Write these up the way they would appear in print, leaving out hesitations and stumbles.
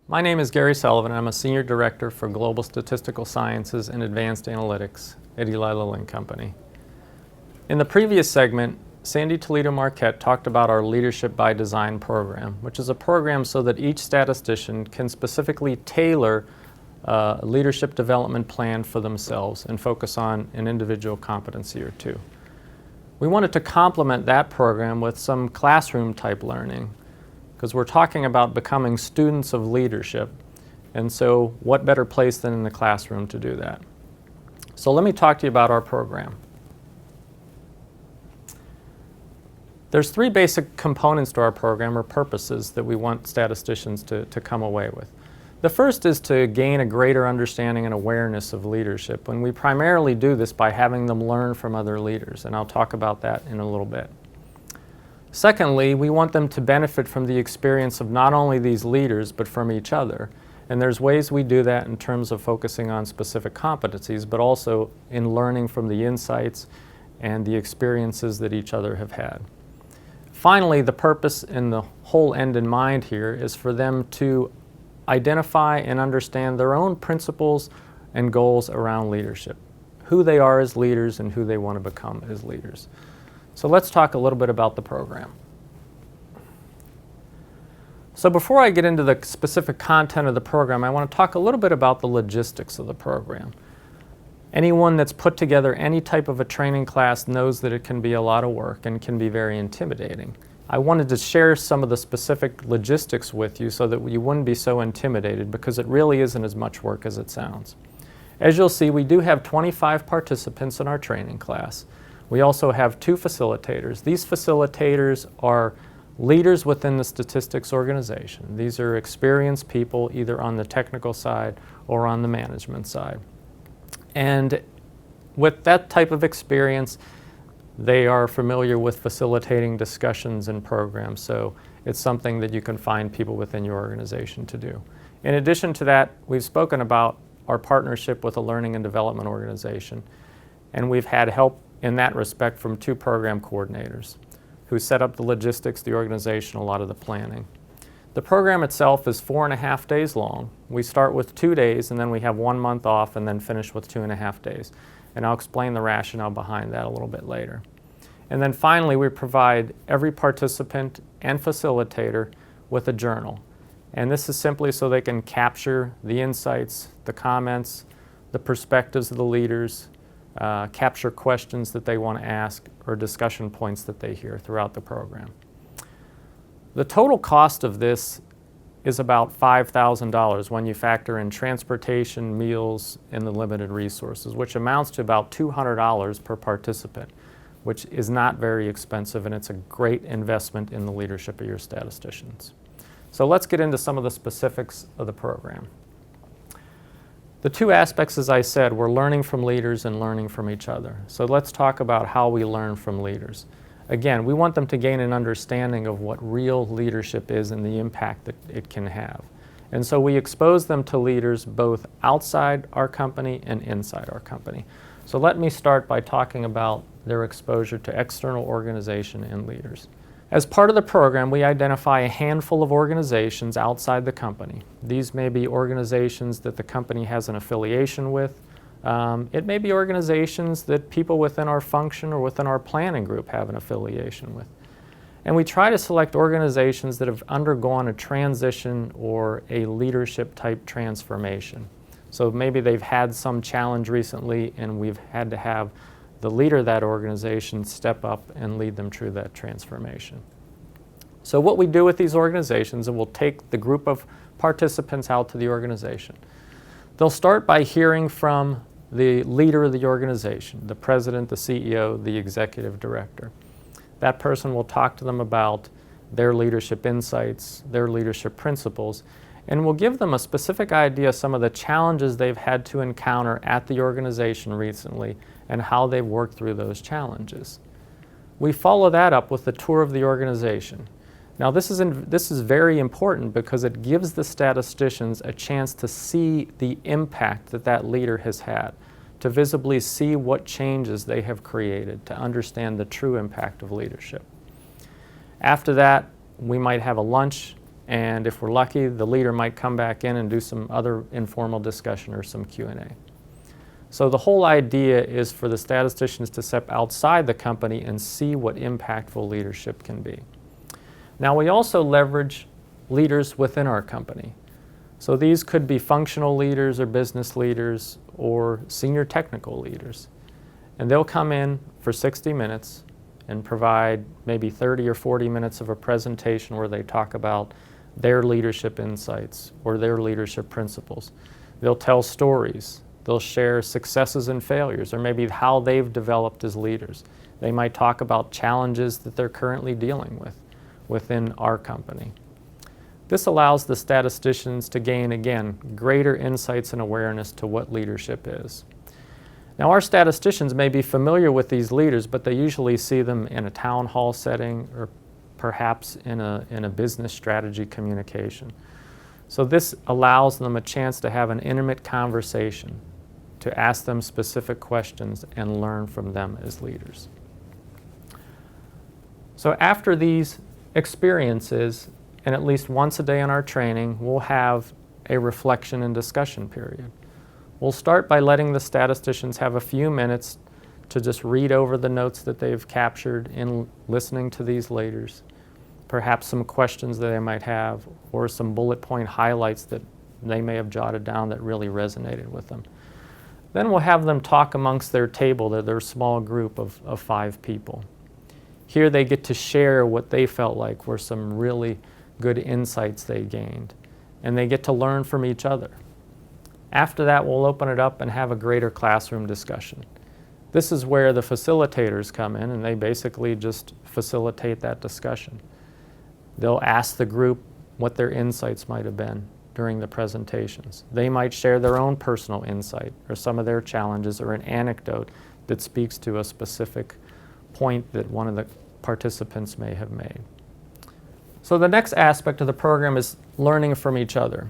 My name is Gary Sullivan, and I'm a Senior Director for Global Statistical Sciences and Advanced Analytics at Eli Lilly Company. In the previous segment, Sandy Toledo Marquette talked about our Leadership by Design program, which is a program so that each statistician can specifically tailor a leadership development plan for themselves and focus on an individual competency or two. We wanted to complement that program with some classroom type learning, because we're talking about becoming students of leadership, and so what better place than in the classroom to do that? So let me talk to you about our program. There's three basic components to our program, or purposes, that we want statisticians to come away with. The first is to gain a greater understanding and awareness of leadership, and we primarily do this by having them learn from other leaders, and I'll talk about that in a little bit. Secondly, we want them to benefit from the experience of not only these leaders, but from each other. And there's ways we do that in terms of focusing on specific competencies, but also in learning from the insights and the experiences that each other have had. Finally, the purpose and the whole end in mind here is for them to identify and understand their own principles and goals around leadership, who they are as leaders and who they want to become as leaders. So let's talk a little bit about the program. So before I get into the specific content of the program, I want to talk a little bit about the logistics of the program. Anyone that's put together any type of a training class knows that it can be a lot of work and can be very intimidating. I wanted to share some of the specific logistics with you so that you wouldn't be so intimidated, because it really isn't as much work as it sounds. As you'll see, we do have 25 participants in our training class. We also have 2 facilitators. These facilitators are leaders within the statistics organization. These are experienced people either on the technical side or on the management side. And with that type of experience, they are familiar with facilitating discussions and programs, so it's something that you can find people within your organization to do. In addition to that, we've spoken about our partnership with a learning and development organization, and we've had help in that respect from 2 program coordinators who set up the logistics, the organization, a lot of the planning. The program itself is 4.5 days long. We start with 2 days, and then we have 1 month off, and then finish with 2.5 days. And I'll explain the rationale behind that a little bit later. And then finally, we provide every participant and facilitator with a journal. And this is simply so they can capture the insights, the comments, the perspectives of the leaders, capture questions that they want to ask, or discussion points that they hear throughout the program. The total cost of this is about $5,000 when you factor in transportation, meals, and the limited resources, which amounts to about $200 per participant, which is not very expensive, and it's a great investment in the leadership of your statisticians. So let's get into some of the specifics of the program. The 2 aspects, as I said, were learning from leaders and learning from each other. So let's talk about how we learn from leaders. Again, we want them to gain an understanding of what real leadership is and the impact that it can have. And so we expose them to leaders both outside our company and inside our company. So let me start by talking about their exposure to external organization and leaders. As part of the program, we identify a handful of organizations outside the company. These may be organizations that the company has an affiliation with. It may be organizations that people within our function or within our planning group have an affiliation with. And we try to select organizations that have undergone a transition or a leadership type transformation. So maybe they've had some challenge recently, and we've had to have the leader of that organization step up and lead them through that transformation. So what we do with these organizations, and we'll take the group of participants out to the organization. They'll start by hearing from the leader of the organization, the president, the CEO, the executive director. That person will talk to them about their leadership insights, their leadership principles, and will give them a specific idea of some of the challenges they've had to encounter at the organization recently and how they've worked through those challenges. We follow that up with a tour of the organization. Now this is very important because it gives the statisticians a chance to see the impact that that leader has had, to visibly see what changes they have created, to understand the true impact of leadership. After that, we might have a lunch And if we're lucky, the leader might come back in and do some other informal discussion or some Q&A. So the whole idea is for the statisticians to step outside the company and see what impactful leadership can be. Now we also leverage leaders within our company. So these could be functional leaders or business leaders or senior technical leaders. And they'll come in for 60 minutes and provide maybe 30 or 40 minutes of a presentation where they talk about their leadership insights or their leadership principles. They'll tell stories. They'll share successes and failures, or maybe how they've developed as leaders. They might talk about challenges that they're currently dealing with within our company. This allows the statisticians to gain, again, greater insights and awareness to what leadership is. Now, our statisticians may be familiar with these leaders, but they usually see them in a town hall setting or perhaps in a business strategy communication. So this allows them a chance to have an intimate conversation, to ask them specific questions and learn from them as leaders. So after these experiences, and at least once a day in our training, we'll have a reflection and discussion period. We'll start by letting the statisticians have a few minutes to just read over the notes that they've captured in listening to these leaders, perhaps some questions that they might have, or some bullet point highlights that they may have jotted down that really resonated with them. Then we'll have them talk amongst their table, their small group of 5 people. Here they get to share what they felt like were some really good insights they gained, and they get to learn from each other. After that, we'll open it up and have a greater classroom discussion. This is where the facilitators come in, and they basically just facilitate that discussion. They'll ask the group what their insights might have been during the presentations. They might share their own personal insight or some of their challenges or an anecdote that speaks to a specific point that one of the participants may have made. So the next aspect of the program is learning from each other.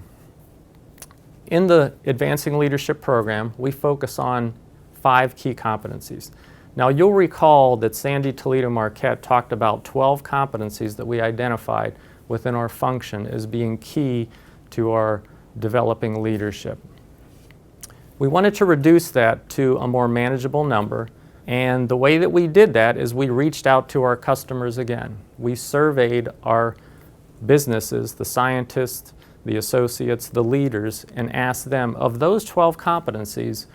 In the Advancing Leadership program, we focus on 5 key competencies. Now you'll recall that Sandy Toledo Marquette talked about 12 competencies that we identified within our function as being key to our developing leadership. We wanted to reduce that to a more manageable number, and the way that we did that is we reached out to our customers again. We surveyed our businesses, the scientists, the associates, the leaders, and asked them, of those 12 competencies,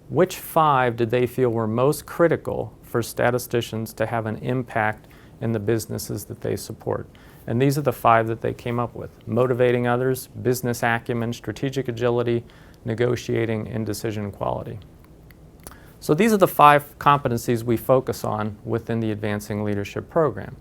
which 5 did they feel were most critical for statisticians to have an impact in the businesses that they support? And these are the 5 that they came up with: motivating others, business acumen, strategic agility, negotiating, and decision quality. So these are the 5 competencies we focus on within the Advancing Leadership program.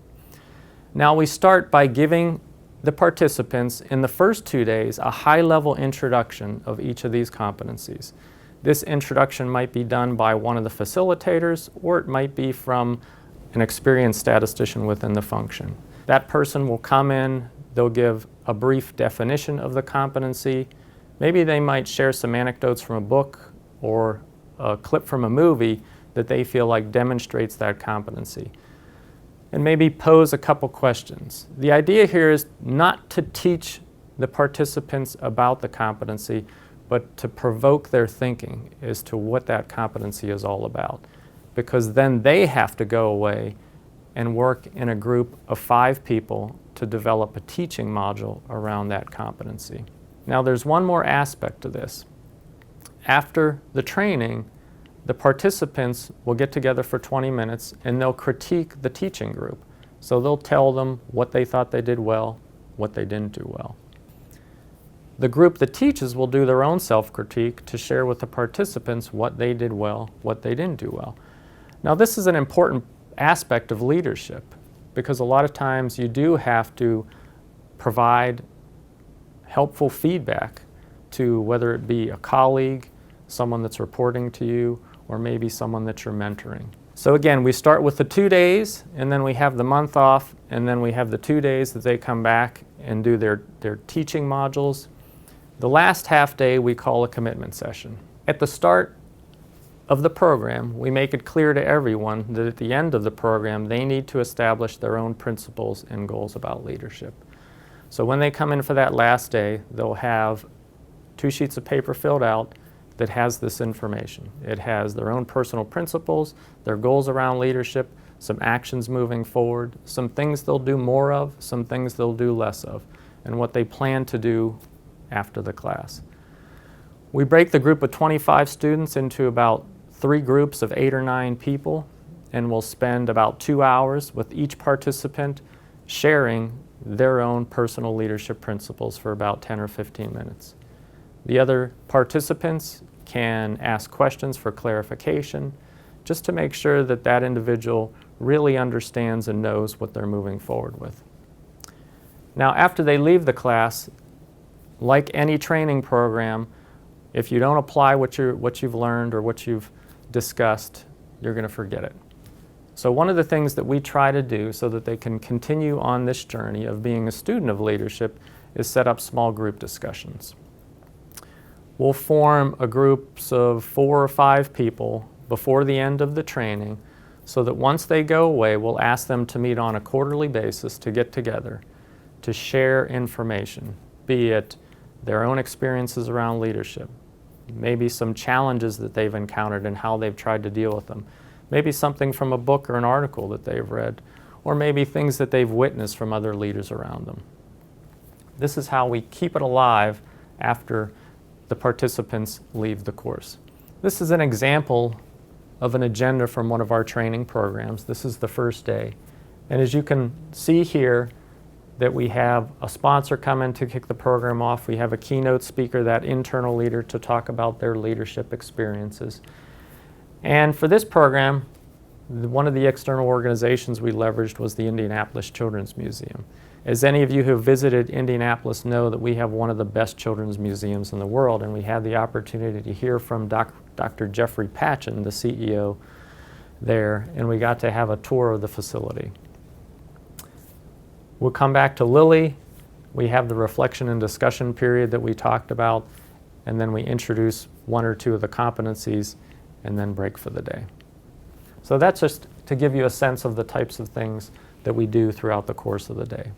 Now we start by giving the participants in the first 2 days a high-level introduction of each of these competencies. This introduction might be done by one of the facilitators, or it might be from an experienced statistician within the function. That person will come in, they'll give a brief definition of the competency. Maybe they might share some anecdotes from a book or a clip from a movie that they feel like demonstrates that competency, and maybe pose a couple questions. The idea here is not to teach the participants about the competency, but to provoke their thinking as to what that competency is all about, because then they have to go away and work in a group of 5 people to develop a teaching module around that competency. Now there's one more aspect to this. After the training, the participants will get together for 20 minutes and they'll critique the teaching group. So they'll tell them what they thought they did well, what they didn't do well. The group that teaches will do their own self-critique to share with the participants what they did well, what they didn't do well. Now this is an important aspect of leadership, because a lot of times you do have to provide helpful feedback to whether it be a colleague, someone that's reporting to you, or maybe someone that you're mentoring. So again, we start with the 2 days, and then we have the month off, and then we have the 2 days that they come back and do their teaching modules. The last half day we call a commitment session. At the start of the program, we make it clear to everyone that at the end of the program, they need to establish their own principles and goals about leadership. So when they come in for that last day, they'll have 2 sheets of paper filled out that has this information. It has their own personal principles, their goals around leadership, some actions moving forward, some things they'll do more of, some things they'll do less of, and what they plan to do after the class. We break the group of 25 students into about 3 groups of 8 or 9 people, and we'll spend about 2 hours with each participant sharing their own personal leadership principles for about 10 or 15 minutes. The other participants can ask questions for clarification, just to make sure that that individual really understands and knows what they're moving forward with. Now, after they leave the class, like any training program, if you don't apply what you've learned or what you've discussed, you're going to forget it. So one of the things that we try to do so that they can continue on this journey of being a student of leadership is set up small group discussions. We'll form a groups of 4 or 5 people before the end of the training so that once they go away, we'll ask them to meet on a quarterly basis to get together, to share information, be it their own experiences around leadership, maybe some challenges that they've encountered and how they've tried to deal with them, maybe something from a book or an article that they've read, or maybe things that they've witnessed from other leaders around them. This is how we keep it alive after the participants leave the course. This is an example of an agenda from one of our training programs. This is the first day. And as you can see here, that we have a sponsor come in to kick the program off. We have a keynote speaker, that internal leader, to talk about their leadership experiences. And for this program, one of the external organizations we leveraged was the Indianapolis Children's Museum. As any of you who have visited Indianapolis know that we have one of the best children's museums in the world, and we had the opportunity to hear from Dr. Jeffrey Patchen, the CEO there, and we got to have a tour of the facility. We'll come back to Lilly. We have the reflection and discussion period that we talked about, and then we introduce 1 or 2 of the competencies and then break for the day. So that's just to give you a sense of the types of things that we do throughout the course of the day.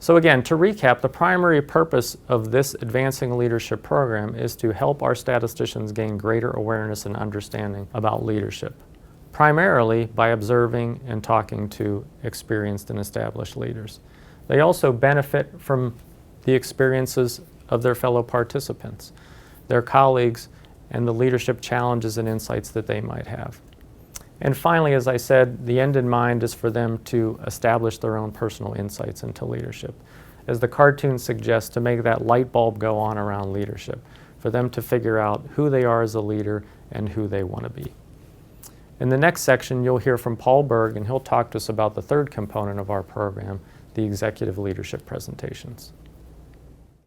So again, to recap, the primary purpose of this Advancing Leadership program is to help our statisticians gain greater awareness and understanding about leadership, primarily by observing and talking to experienced and established leaders. They also benefit from the experiences of their fellow participants, their colleagues, and the leadership challenges and insights that they might have. And finally, as I said, the end in mind is for them to establish their own personal insights into leadership. As the cartoon suggests, to make that light bulb go on around leadership, for them to figure out who they are as a leader and who they want to be. In the next section, you'll hear from Paul Berg, and he'll talk to us about the 3rd component of our program, the executive leadership presentations.